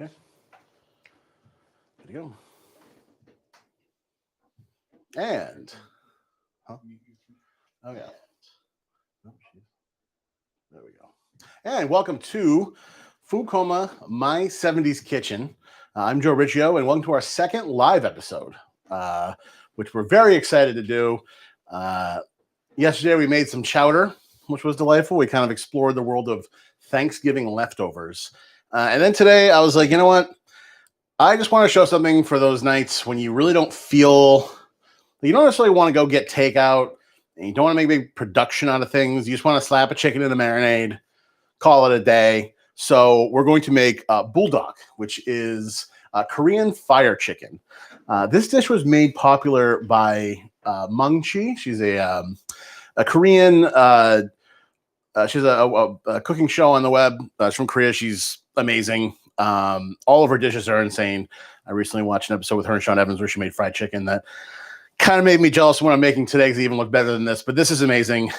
Okay. There you go. And, oh yeah. Oh, there we go. And welcome to Coma, My 70s Kitchen. I'm Joe Riccio, and welcome to our second live episode, which we're very excited to do. Yesterday, we made some chowder, which was delightful. We kind of explored the world of Thanksgiving leftovers. And then today, I was like, you know what? I just want to show something for those nights when you really don't feel, you don't necessarily want to go get takeout, and you don't want to make a big production out of things. You just want to slap a chicken in a marinade, call it a day. So we're going to make Buldak, which is Korean fire chicken. This dish was made popular by Mung Chi. She's a Korean, she's a cooking show on the web. She's from Korea. She's amazing. All of her dishes are insane. I recently watched an episode with her and Sean Evans where she made fried chicken that kind of made me jealous of what I'm making today because it even looked better than this. But this is amazing.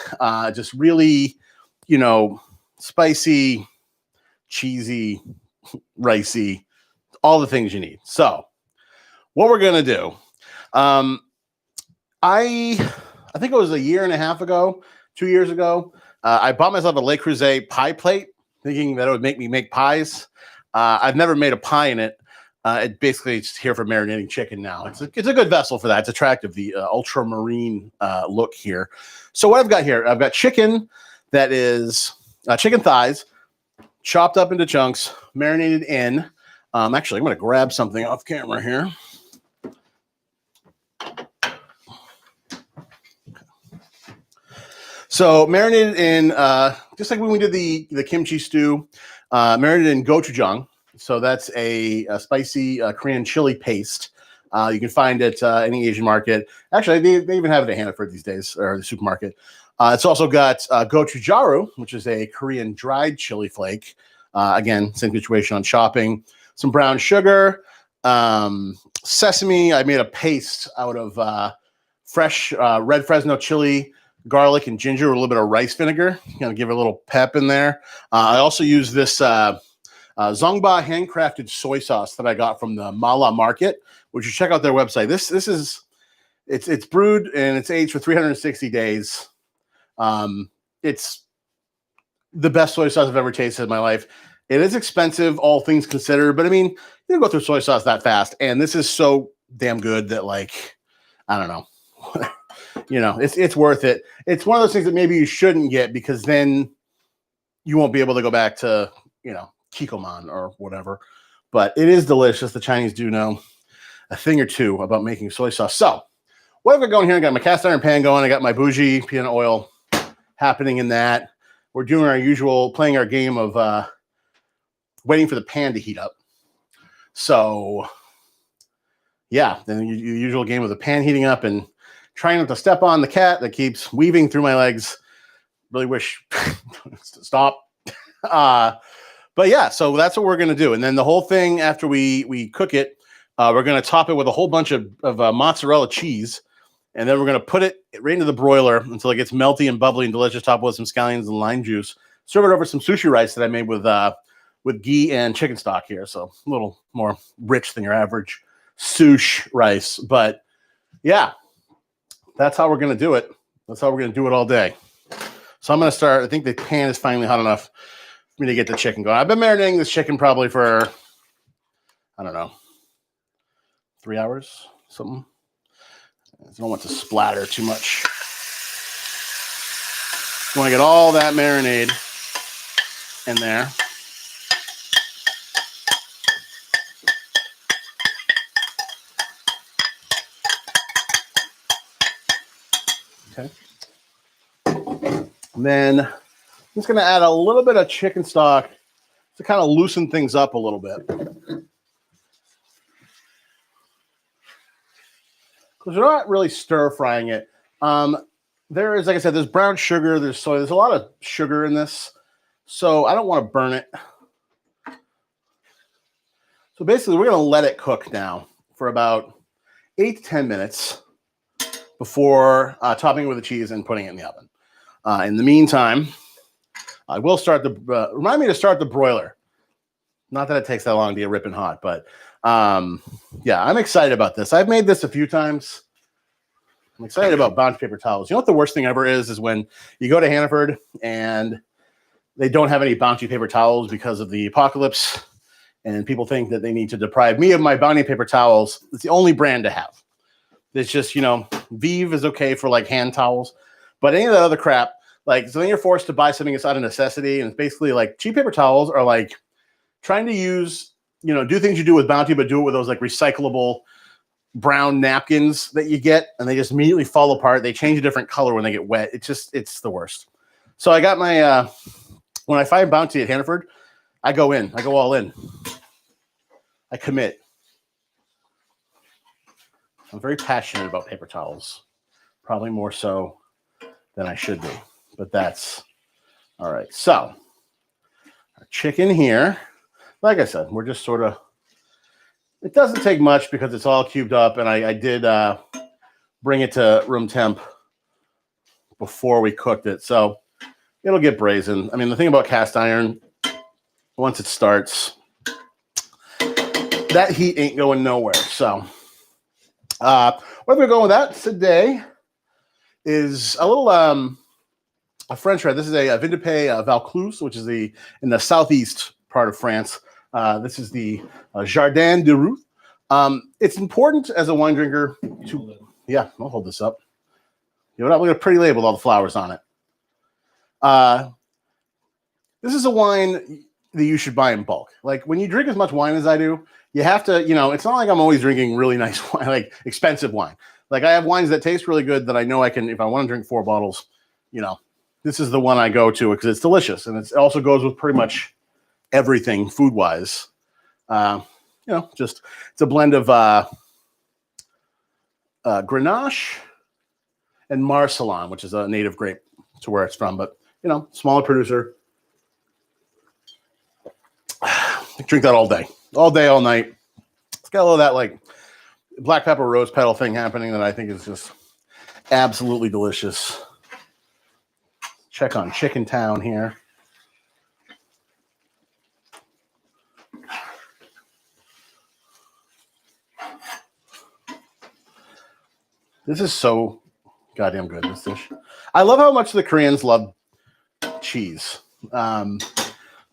Just really, spicy, cheesy, ricey, all the things you need. So what we're going to do, I think it was a year and a half ago, 2 years ago, I bought myself a Le Creuset pie plate thinking that it would make me make pies. I've never made a pie in it. It basically it's here for marinating chicken now. It's a good vessel for that. It's attractive, the ultramarine look here. So what I've got here, I've got chicken that is chicken thighs, chopped up into chunks, marinated in. Actually, I'm going to grab something off camera here. So marinated in, just like when we did the kimchi stew, marinated in gochujang. So that's a spicy Korean chili paste. You can find it any Asian market. Actually, they even have it at Hannaford these days, or the supermarket. It's also got gochugaru, which is a Korean dried chili flake. Again, same situation on chopping. Some brown sugar, sesame. I made a paste out of fresh red Fresno chili, garlic, and ginger with a little bit of rice vinegar. Give it a little pep in there. I also use this Zongba handcrafted soy sauce that I got from the Mala Market, which you check out their website. This is it's brewed and it's aged for 360 days. It's the best soy sauce I've ever tasted in my life. It is expensive, all things considered, but I mean, you don't go through soy sauce that fast. And this is so damn good that, like, I don't know. It's worth it. It's one of those things that maybe you shouldn't get because then you won't be able to go back to, Kikkoman or whatever. But it is delicious. The Chinese do know a thing or two about making soy sauce. So what have I going here? I got my cast iron pan going. I got my bougie peanut oil happening in that. We're doing our usual, playing our game of waiting for the pan to heat up. So yeah, then your usual game of the pan heating up and trying not to step on the cat that keeps weaving through my legs. Really wish to stop. But yeah, so that's what we're going to do. And then the whole thing, after we cook it, we're going to top it with a whole bunch of mozzarella cheese. And then we're going to put it right into the broiler until it gets melty and bubbly and delicious, top with some scallions and lime juice. Serve it over some sushi rice that I made with ghee and chicken stock here. So a little more rich than your average sushi rice. But yeah, that's how we're going to do it. That's how we're going to do it all day. So I'm going to start. I think the pan is finally hot enough for me to get the chicken going. I've been marinating this chicken probably for, I don't know, 3 hours, something. I don't want to splatter too much. You want to get all that marinade in there. Okay. And then I'm just going to add a little bit of chicken stock to kind of loosen things up a little bit. Because we're not really stir frying it. There is, like I said, there's brown sugar, there's soy, there's a lot of sugar in this. So I don't want to burn it. So basically, we're going to let it cook now for about 8 to 10 minutes before topping it with the cheese and putting it in the oven. In the meantime, I will start remind me to start the broiler. Not that it takes that long to get ripping hot, but yeah, I'm excited about this. I've made this a few times. I'm excited about bounty paper towels. You know what the worst thing ever is when you go to Hannaford and they don't have any bounty paper towels because of the apocalypse, and people think that they need to deprive me of my bounty paper towels. It's the only brand to have. It's just, Vive is okay for like hand towels, but any of that other crap, like, so then you're forced to buy something that's out of necessity, and it's basically like cheap paper towels are like trying to use, do things you do with bounty, but do it with those like recyclable brown napkins that you get, and they just immediately fall apart. They change a different color when they get wet. It's the worst. So I got my, when I find bounty at Hannaford, I go all in. I commit. I'm very passionate about paper towels, probably more so than I should be, but that's all right. So our chicken here, like I said, we're just sort of, it doesn't take much because it's all cubed up, and I did bring it to room temp before we cooked it, so it'll get braised. I mean, the thing about cast iron, once it starts, that heat ain't going nowhere. So where we're going with that today is a little a French red. This is a Vindépé Vaucluse, which is in the southeast part of France. This is the Jardin de Ruth. It's important as a wine drinker to, yeah, I'll hold this up. Look at a pretty label with all the flowers on it. This is a wine that you should buy in bulk. Like when you drink as much wine as I do, you have to, it's not like I'm always drinking really nice wine, like expensive wine. Like I have wines that taste really good that I know I can, if I want to drink 4 bottles, this is the one I go to because it's delicious. And it also goes with pretty much everything food-wise. Just it's a blend of Grenache and Marcelin, which is a native grape to where it's from, but smaller producer. Drink that all day, all night. It's got a little of that like black pepper rose petal thing happening that I think is just absolutely delicious. Check on Chicken Town here. This is so goddamn good, this dish. I love how much the Koreans love cheese.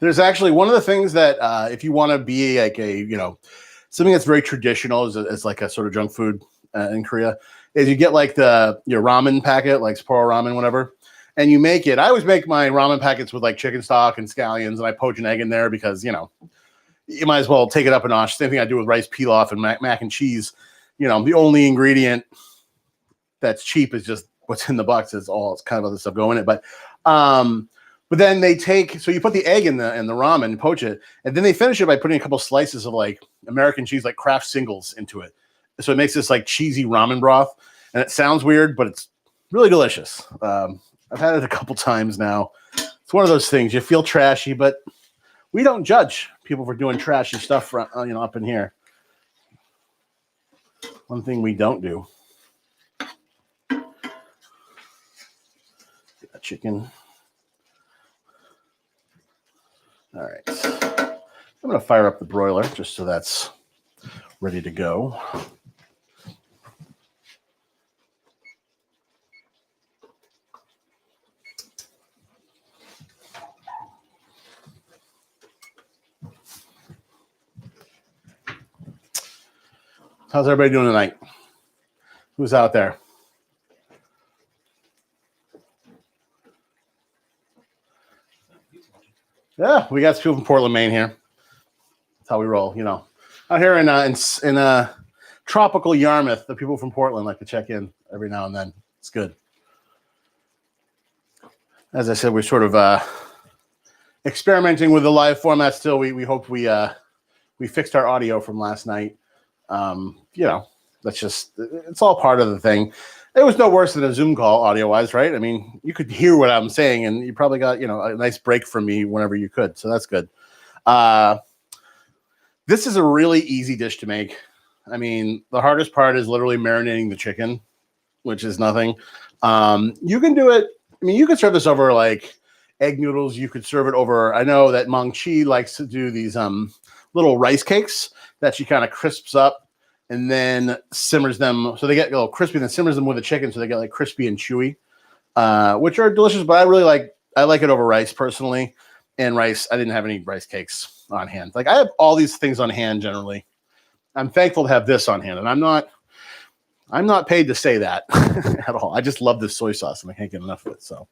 There's actually one of the things that if you want to be like something that's very traditional as like a sort of junk food in Korea, is you get like your ramen packet, like Sapporo ramen, whatever, and you make it. I always make my ramen packets with like chicken stock and scallions, and I poach an egg in there because, you might as well take it up a notch. Same thing I do with rice pilaf and mac and cheese. The only ingredient that's cheap is just what's in the box. It's kind of other stuff going in it. But then so you put the egg in the ramen and poach it, and then they finish it by putting a couple slices of like American cheese, like Kraft Singles, into it. So it makes this like cheesy ramen broth, and it sounds weird, but it's really delicious. I've had it a couple times now. It's one of those things you feel trashy, but we don't judge people for doing trashy stuff, up in here. One thing we don't do. Chicken. All right. I'm going to fire up the broiler just so that's ready to go. How's everybody doing tonight? Who's out there? Yeah, we got people from Portland, Maine here. That's how we roll, Out here in tropical Yarmouth, the people from Portland like to check in every now and then. It's good. As I said, we're sort of experimenting with the live format still. We hope we fixed our audio from last night. That's just, it's all part of the thing. It was no worse than a Zoom call audio-wise, right? I mean, you could hear what I'm saying, and you probably got, a nice break from me whenever you could. So that's good. This is a really easy dish to make. I mean, the hardest part is literally marinating the chicken, which is nothing. You can do it. I mean, you could serve this over like egg noodles. You could serve it over. I know that Mong Chi likes to do these little rice cakes that she kind of crisps up and then simmers them. So they get a little crispy and then simmers them with the chicken. So they get like crispy and chewy, which are delicious, but I like it over rice personally. And rice, I didn't have any rice cakes on hand. Like I have all these things on hand generally. I'm thankful to have this on hand, and I'm not paid to say that at all. I just love this soy sauce and I can't get enough of it. So,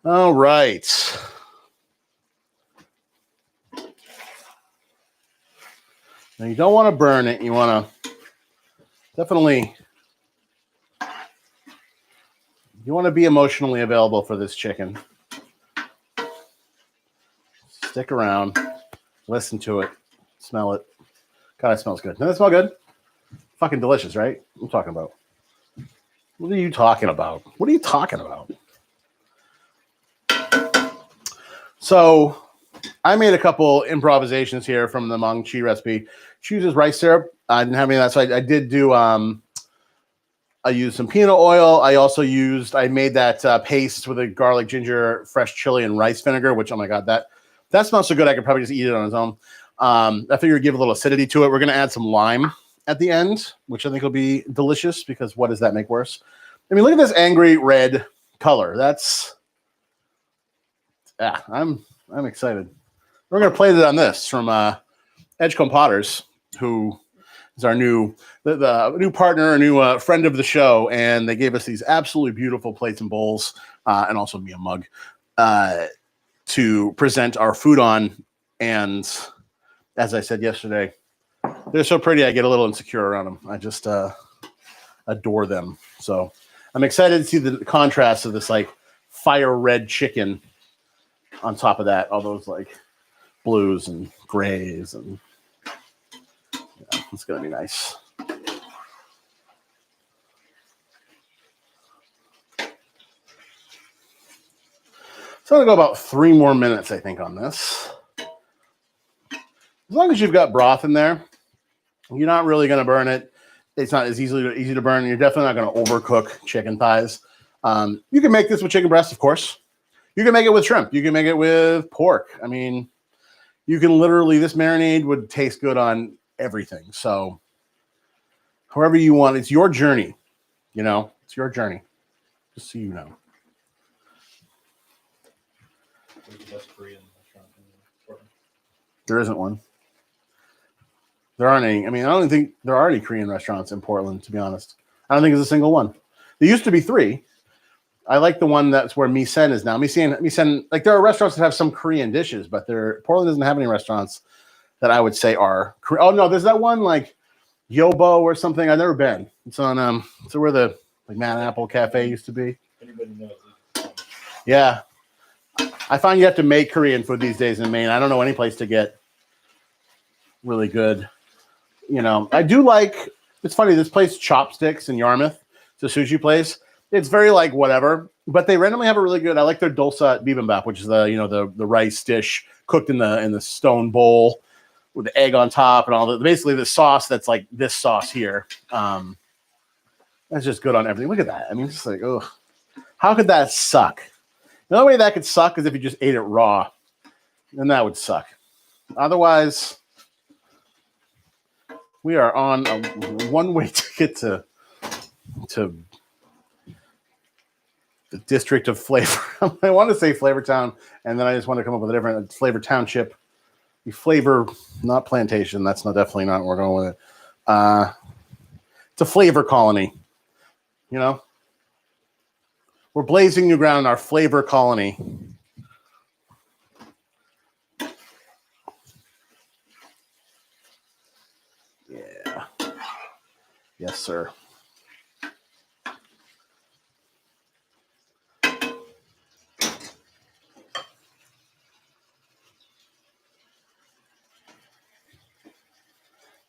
all right. Now you don't want to burn it. You want to definitely, you want to be emotionally available for this chicken. Stick around, listen to it, smell it. God, it smells good. Doesn't it smell good? Fucking delicious, right? What I'm talking about. What are you talking about? What are you talking about? So I made a couple improvisations here from the Mung Chi recipe. She uses rice syrup. I didn't have any of that, so I did do. I used some peanut oil. I made that paste with a garlic, ginger, fresh chili, and rice vinegar. Which, oh my god, that smells so good. I could probably just eat it on its own. I figured give a little acidity to it. We're gonna add some lime at the end, which I think will be delicious because what does that make worse? I mean, look at this angry red color. I'm excited. We're gonna play it on this from Edgecombe Potters, who is our new new partner, a new friend of the show, and they gave us these absolutely beautiful plates and bowls, and also me a mug to present our food on. And as I said yesterday, they're so pretty. I get a little insecure around them. I just adore them. So I'm excited to see the contrast of this like fire red chicken on top of that, all those like blues and grays, and yeah, it's gonna be nice. So I'm gonna go about 3 more minutes, I think, on this. As long as you've got broth in there, you're not really gonna burn it. It's not as easy to burn. You're definitely not gonna overcook chicken thighs. You can make this with chicken breast, of course. You can make it with shrimp. You can make it with pork. I mean, you can literally, this marinade would taste good on everything. So however you want, it's your journey. You know, it's your journey. Just so you know. There isn't one. There aren't any. I mean, I don't think there are any Korean restaurants in Portland, to be honest. I don't think there's a single one. There used to be 3. I like the one that's where Misen is now. Misen, like there are restaurants that have some Korean dishes, but Portland doesn't have any restaurants that I would say are Korean. Oh no, there's that one like Yobo or something. I've never been. It's on so where the like Man Apple Cafe used to be. Anybody knows? Yeah. I find you have to make Korean food these days in Maine. I don't know any place to get really good. You know, I do like, it's funny, this place Chopsticks in Yarmouth, it's a sushi place. It's very like whatever, but they randomly have a really good, I like their dolsa bibimbap, which is the rice dish cooked in the stone bowl with the egg on top and all that. Basically the sauce that's like this sauce here. That's just good on everything. Look at that. I mean, it's just like, oh, how could that suck? The only way that could suck is if you just ate it raw. Then that would suck. Otherwise, we are on a one-way ticket to the district of Flavor. I want to say Flavortown, and then I just want to come up with a different Flavor Township. The Flavor, not Plantation. That's definitely not where we're going with it. It's a flavor colony. You know? We're blazing new ground in our flavor colony. Yeah. Yes, sir.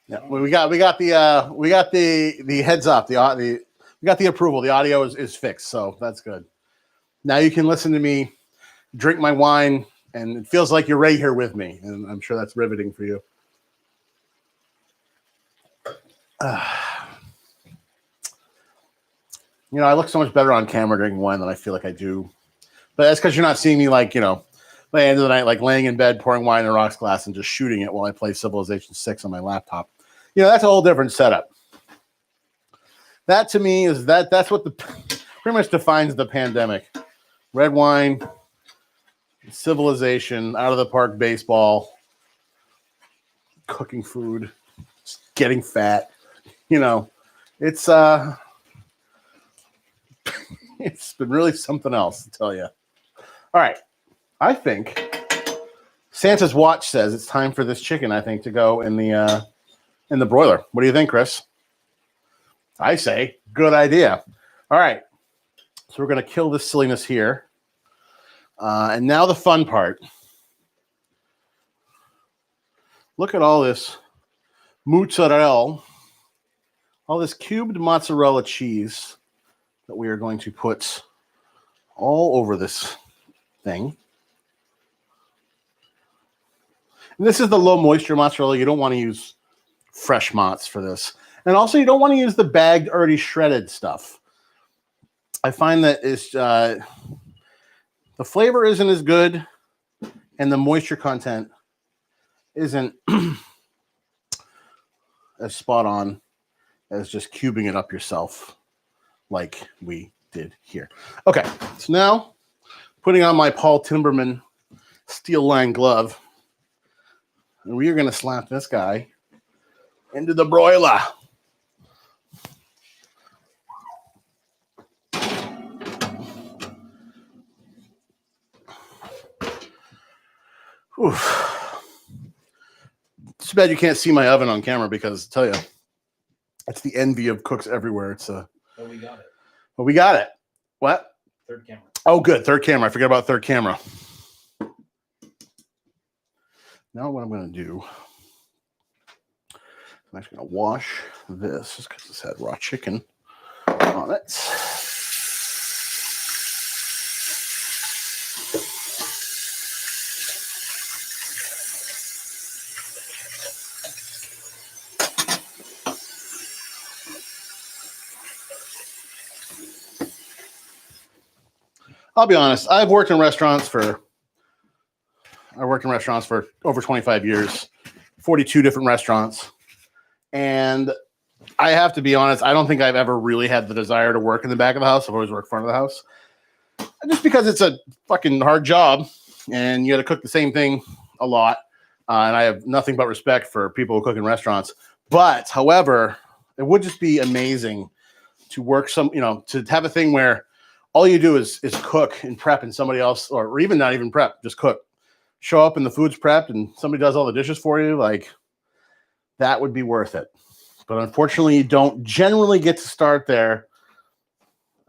Yeah, we got the heads up. We got the approval. The audio is fixed, so that's good. Now you can listen to me drink my wine, and it feels like you're right here with me, and I'm sure that's riveting for you. I look so much better on camera drinking wine than I feel like I do. But that's because you're not seeing me like, the end of the night, like laying in bed, pouring wine in a rocks glass and just shooting it while I play Civilization 6 on my laptop. That's a whole different setup. That to me is that's what pretty much defines the pandemic. Red wine, Civilization, out of the park baseball, cooking food, getting fat. It's it's been really something else, to tell you. All right. I think Santa's watch says it's time for this chicken, I think, to go in the broiler. What do you think, Chris? I say good idea. All right. So we're going to kill this silliness here. And now the fun part. Look at all this mozzarella, all this cubed mozzarella cheese that we are going to put all over this thing. And this is the low moisture mozzarella. You don't want to use fresh mozz for this. And also you don't want to use the bagged, already shredded stuff. I find that it's the flavor isn't as good and the moisture content isn't as spot on as just cubing it up yourself like we did here. Okay, so now putting on my Paul Timberman steel line glove, and we are going to slap this guy into the broiler. Oof. It's too bad you can't see my oven on camera because, I tell you, it's the envy of cooks everywhere. Oh, we got it. Well, we got it. What? Third camera. Oh, good. Third camera. I forgot about third camera. Now what I'm going to do, I'm actually going to wash this just because this had raw chicken on it. I'll be honest. I've worked in restaurants for over 25 years, 42 different restaurants. And I have to be honest, I don't think I've ever really had the desire to work in the back of the house. I've always worked front of the house. Just because it's a fucking hard job and you got to cook the same thing a lot. And I have nothing but respect for people who cook in restaurants. But, however, it would just be amazing to work to have a thing where all you do is cook and prep and somebody else, or even not even prep, just cook. Show up and the food's prepped and somebody does all the dishes for you. Like, that would be worth it. But unfortunately, you don't generally get to start there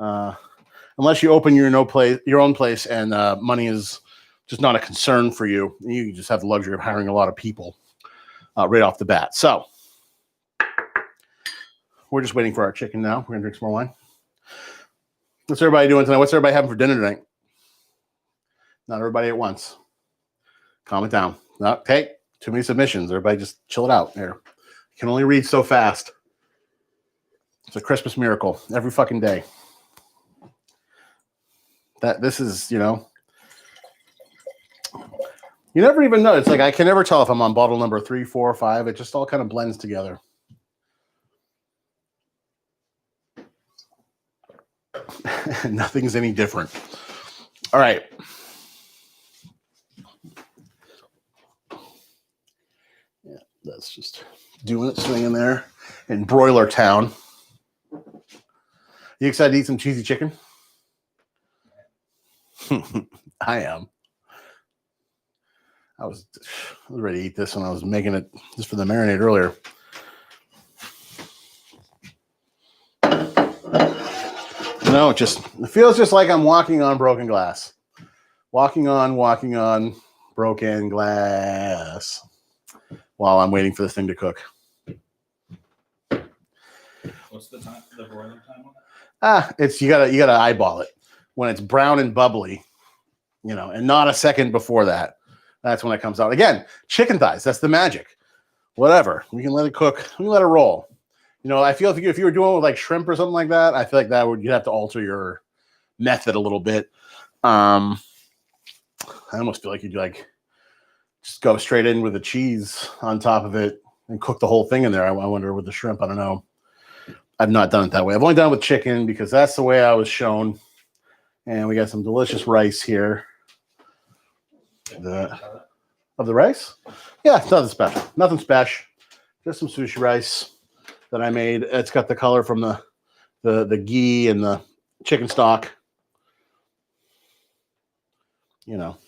unless you open your own place and money is just not a concern for you. You just have the luxury of hiring a lot of people right off the bat. So we're just waiting for our chicken now. We're going to drink some more wine. What's everybody doing tonight? What's everybody having for dinner tonight? Not everybody at once. Calm it down. Okay, too many submissions. Everybody just chill it out here. You can only read so fast. It's a Christmas miracle every fucking day. This is, you never even know. It's like I can never tell if I'm on bottle number 3, 4, or 5. It just all kind of blends together. Nothing's any different. All right. Yeah, that's just doing its thing in there in Broiler Town. You excited to eat some cheesy chicken? I am. I was ready to eat this when I was making it just for the marinade earlier. No, it feels just like I'm walking on broken glass. Walking on broken glass while I'm waiting for this thing to cook. What's the broiler time on it? You gotta eyeball it. When it's brown and bubbly, and not a second before that. That's when it comes out. Again, chicken thighs, that's the magic. Whatever. We can let it cook. We can let it roll. I feel if you were doing it with like shrimp or something like that, I feel like you'd have to alter your method a little bit. I almost feel like you'd like just go straight in with the cheese on top of it and cook the whole thing in there. I wonder with the shrimp. I don't know. I've not done it that way. I've only done it with chicken because that's the way I was shown. And we got some delicious rice here. Of the rice? Yeah, it's nothing special. Nothing special. Just some sushi rice that I made. It's got the color from the ghee and the chicken stock. You know.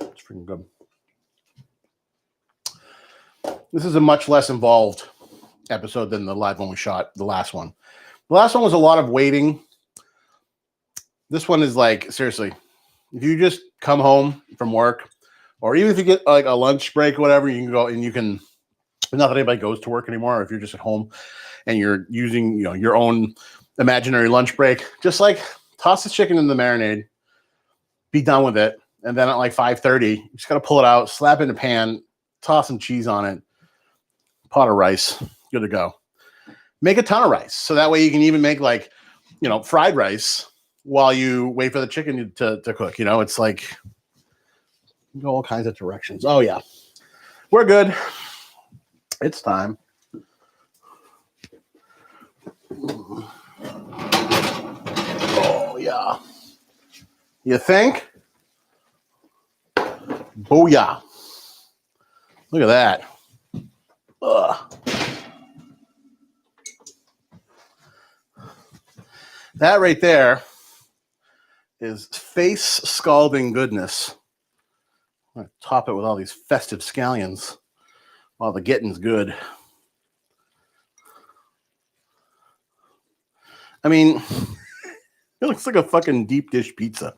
It's freaking good. This is a much less involved episode than the live one we shot, the last one. The last one was a lot of waiting. This one is like, seriously, if you just come home from work, or even if you get like a lunch break or whatever, you can go and you can, not that anybody goes to work anymore, or if you're just at home and you're using, you know, your own imaginary lunch break, just like toss the chicken in the marinade, be done with it. And then at like 5:30, you just got to pull it out, slap it in a pan, toss some cheese on it, pot of rice, good to go. Make a ton of rice. So that way you can even make like, you know, fried rice while you wait for the chicken to cook. You know, it's like go all kinds of directions. Oh, yeah. We're good. It's time. Oh, yeah. You think? Booyah. Look at that. Ugh. That right there is face scalding goodness. I'm going to top it with all these festive scallions while the getting's good. I mean, it looks like a fucking deep dish pizza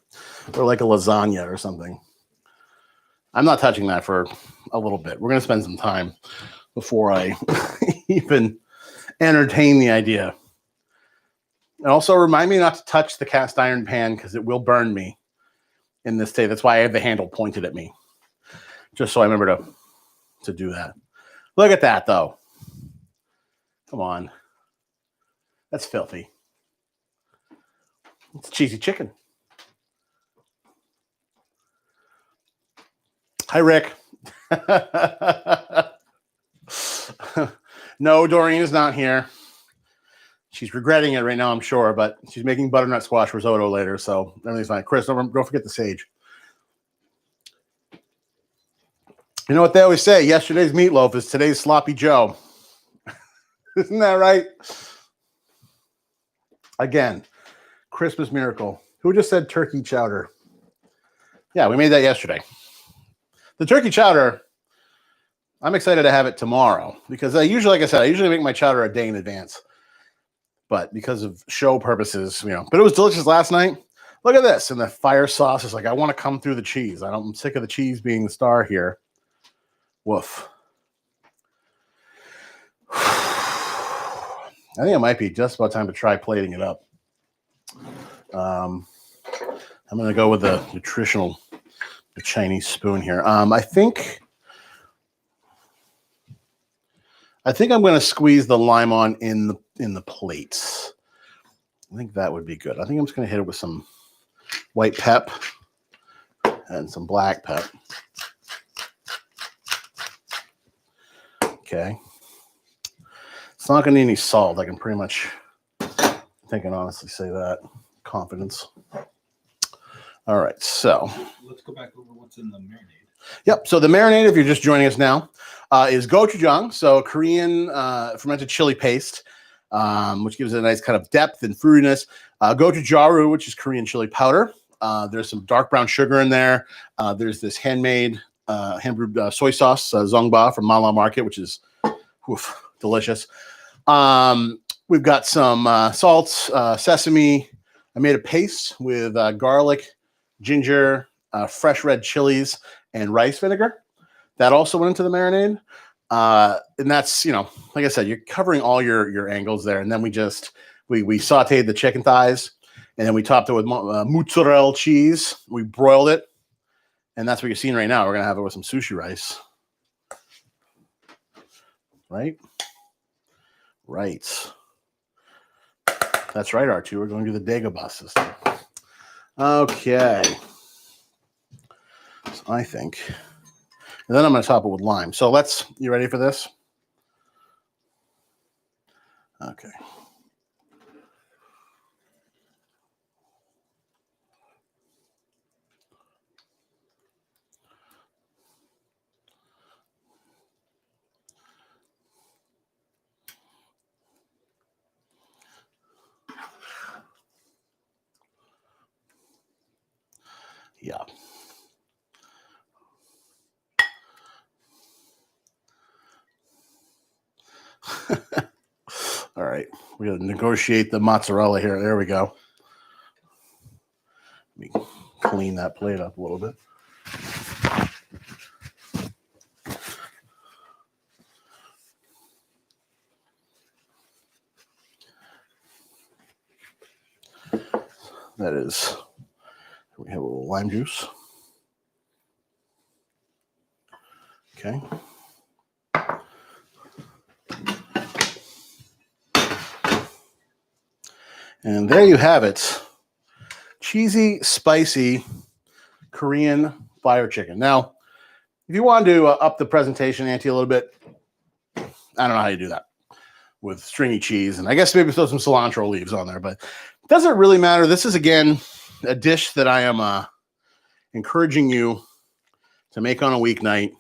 or like a lasagna or something. I'm not touching that for a little bit. We're going to spend some time before I even entertain the idea. And also remind me not to touch the cast iron pan because it will burn me in this state. That's why I have the handle pointed at me. Just so I remember to do that. Look at that, though. Come on. That's filthy. It's cheesy chicken. Hi, Rick. No, Doreen is not here. She's regretting it right now, I'm sure, but she's making butternut squash risotto later, so everything's fine. Chris, don't forget the sage. You know what they always say? Yesterday's meatloaf is today's sloppy Joe. Isn't that right? Again, Christmas miracle. Who just said turkey chowder? Yeah, we made that yesterday. The turkey chowder, I'm excited to have it tomorrow because I usually, like I said, I usually make my chowder a day in advance. But because of show purposes, you know, but it was delicious last night. Look at this. And the fire sauce is like, I want to come through the cheese. I'm sick of the cheese being the star here. Woof. I think it might be just about time to try plating it up. I'm going to go with the nutritional Chinese spoon here. I think I'm going to squeeze the lime on in the plates. I think that would be good. I think I'm just going to hit it with some white pep and some black pep. Okay. It's not going to need any salt. I can pretty much, I can honestly say that. Confidence. All right, so. Let's go back over what's in the marinade. Yep, so the marinade, if you're just joining us now, is gochujang, so Korean fermented chili paste, which gives it a nice kind of depth and fruitiness. Gochujaru, which is Korean chili powder. There's some dark brown sugar in there. There's this hand-brewed soy sauce, zongba from Mala Market, which is delicious. We've got some salts, sesame. I made a paste with garlic, ginger, fresh red chilies, and rice vinegar. That also went into the marinade. And that's, you know, like I said, you're covering all your angles there. And then we sauteed the chicken thighs, and then we topped it with mozzarella cheese. We broiled it. And that's what you're seeing right now. We're going to have it with some sushi rice. Right? Right. That's right, R2. We're going to do the Dagobah system. Okay. So I think. And then I'm going to top it with lime. So you ready for this? Okay. Yeah. All right. We got to negotiate the mozzarella here. There we go. Let me clean that plate up a little bit. That is, we have a little lime juice. Okay. And there you have it. Cheesy, spicy Korean fire chicken. Now, if you want to up the presentation ante a little bit, I don't know how you do that with stringy cheese. And I guess maybe throw some cilantro leaves on there, but it doesn't really matter. This is, again, a dish that I am encouraging you to make on a weeknight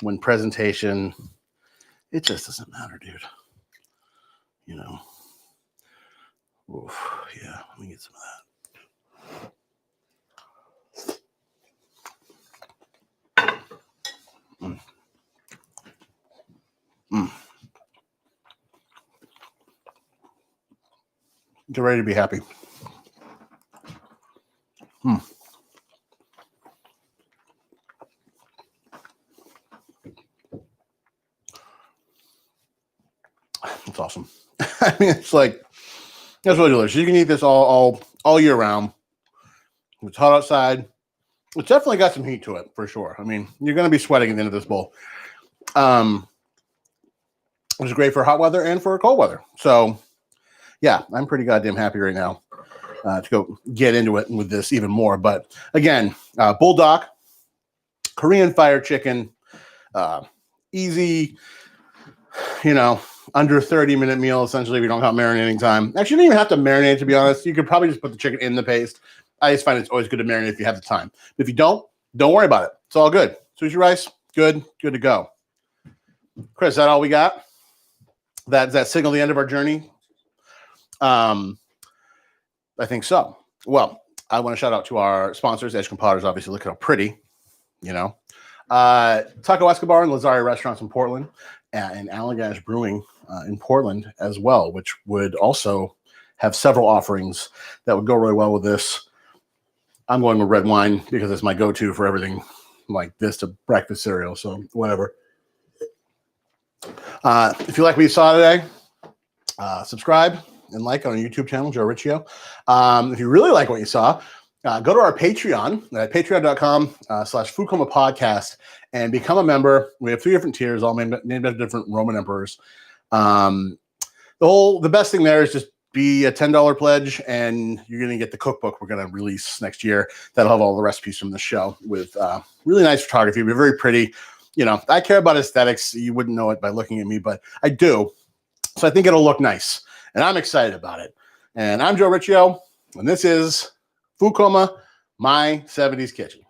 when presentation, it just doesn't matter, dude. You know. Oof, yeah, let me get some of that. Mm. Mm. Get ready to be happy. Mm. It's awesome. I mean, it's like, that's really delicious. You can eat this all year round. It's hot outside. It's definitely got some heat to it, for sure. I mean, you're going to be sweating at the end of this bowl. Which is great for hot weather and for cold weather. So, yeah, I'm pretty goddamn happy right now to go get into it with this even more. But, again, Buldak, Korean fire chicken, easy, under 30-minute meal, essentially, if you don't count marinating time. Actually, you don't even have to marinate, to be honest. You could probably just put the chicken in the paste. I just find it's always good to marinate if you have the time. But if you don't worry about it. It's all good. Sushi rice, good to go. Chris, is that all we got? Does that signal the end of our journey? I think so. Well, I want to shout out to our sponsors, Edge Compadres. Obviously, look how pretty, Taco Escobar and Lazari Restaurants in Portland, and Allagash Brewing in Portland as well, which would also have several offerings that would go really well with this. I'm going with red wine because it's my go-to for everything like this to breakfast cereal. So whatever. If you like what you saw today, subscribe and like on our YouTube channel, Joe Riccio. If you really like what you saw, go to our Patreon at patreon.com/Food-Coma podcast and become a member. We have 3 different tiers, all named after different Roman emperors. The best thing there is just be a $10 pledge, and you're going to get the cookbook we're going to release next year. That'll have all the recipes from the show with really nice photography. It'll be very pretty. I care about aesthetics. You wouldn't know it by looking at me, but I do. So I think it'll look nice, and I'm excited about it. And I'm Joe Riccio, and this is Food-Coma, my 70s kitchen.